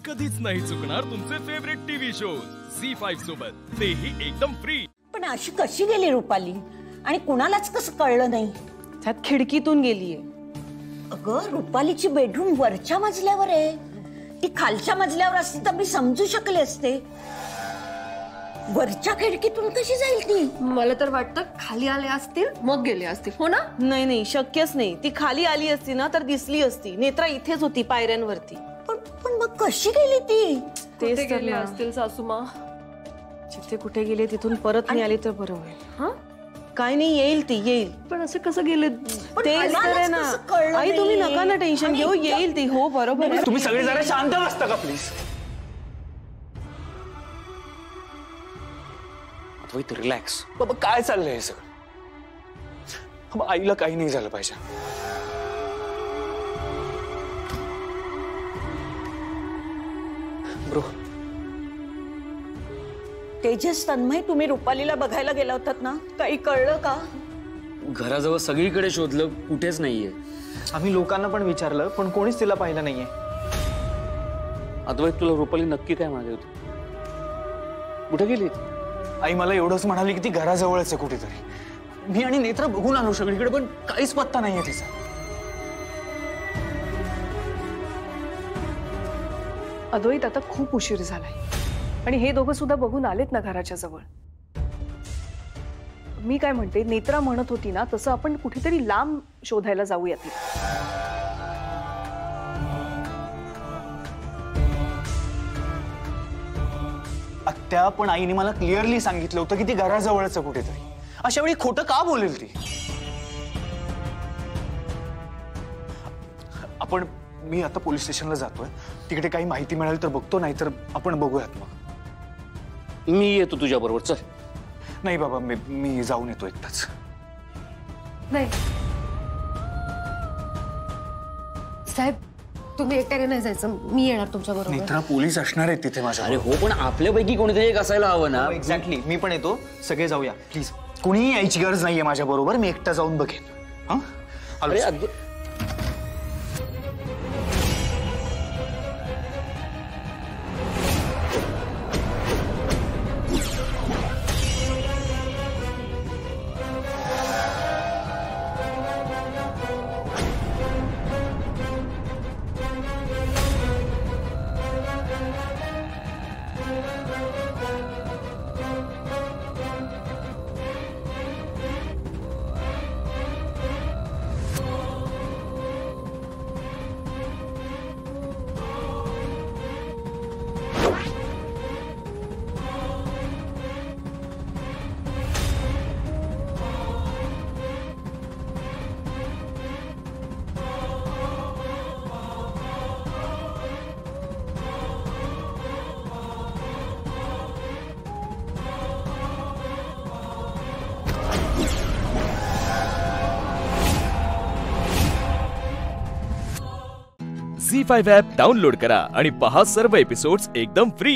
कधीच नाही चुकणार तुमचे फेवरेट टीव्ही शोज झी5 सोबत, तेही एकदम फ्री। पण अशी कशी गेली रुपाली आणि कुणालाच कसं कळलं नाही? त्यात खिडकीतून गेलीये। अगं रुपालीची बेडरूम वरच्या मजल्यावर आहे, ती खालच्या मजल्यावर असती तर मी समजू शकले असते। वरच्या खिडकीतून कशी जाईल ती? मला तर वाटतं खाली आले असतील मग गेले असतील, हो ना? नाही नाही, शक्यच नाही। ती खाली आली असती ना तर दिसली असती। नेत्रा इथेच होती पायऱ्यांवरती। पण मग कशी गेली ती? कुठे गेले असतील सासूमा? जिथे कुठे गेले तिथून परत नाही आली तर बरं होईल। हा काय नाही, येईल ती येईल। पण असं कसं गेले? तेच तर आहे ना आई, तुम्ही नका ना टेन्शन घेऊ, येईल ती। हो बरोबर आहे। तुम्ही सगळे जरा शांत बसता का प्लीज? अद्वैत रिलॅक्स बाबा, काय चाललंय हे सगळं? आईला काही नाही झालं पाहिजे। ब्रो, तेजस तन्मय, तुम्ही रुपालीला बघायला गेला होतात ना, काही कळलं का? घराजवळ सगळीकडे शोधलं, कुठेच नाहीये। आम्ही लोकांना पण विचारलं पण कोणीच तिला पाहिलं नाहीये। अद्वैत, तुला रुपाली नक्की काय म्हणाली होती? कुठे गेली? आई मला एवढंच म्हणाली की ती घराजवळच आहे कुठेतरी। मी आणि नेत्रा बघून आलो सगळीकडे, पण काहीच पत्ता नाहीये तिचा। अद्वैत, आता खूप उशीर झालाय आणि हे दोघं सुद्धा बघून आलेत ना घराच्या जवळ। मी काय म्हणते, नेत्रा म्हणत होती ना तसं आपण कुठेतरी लांब शोधायला जाऊया तिला। आत्या, पण आईने मला क्लिअरली सांगितलं होतं की ती घराजवळच आहे कुठेतरी। अशा वेळी खोटं का बोलेल ती? मी आता पोलीस स्टेशनला जातोय, तिकडे काही माहिती मिळाली तर बघतो, नाहीतर आपण बघूयात मग। मी येतो तुझ्या बरोबर, चल। नाही बाबा, मी जाऊन येतो एकटाच। नाही साहेब, तुम्ही एकट्याने नाही जायचं, मी येणार तुमच्या बरोबर। नेत्रा, पोलीस असणार आहेत तिथे माझ्या। अरे हो, पण आपल्यापैकी कोणीतरी एक असायला हवं ना। एक्झॅक्टली, मी पण येतो, सगळे जाऊया प्लीज। कुणीही यायची गरज नाहीये माझ्या बरोबर, मी एकटा जाऊन बघेन। हा, अरे अद्वैत, झी5 ॲप डाउनलोड करा आणि पहा सर्व एपिसोड्स एकदम फ्री।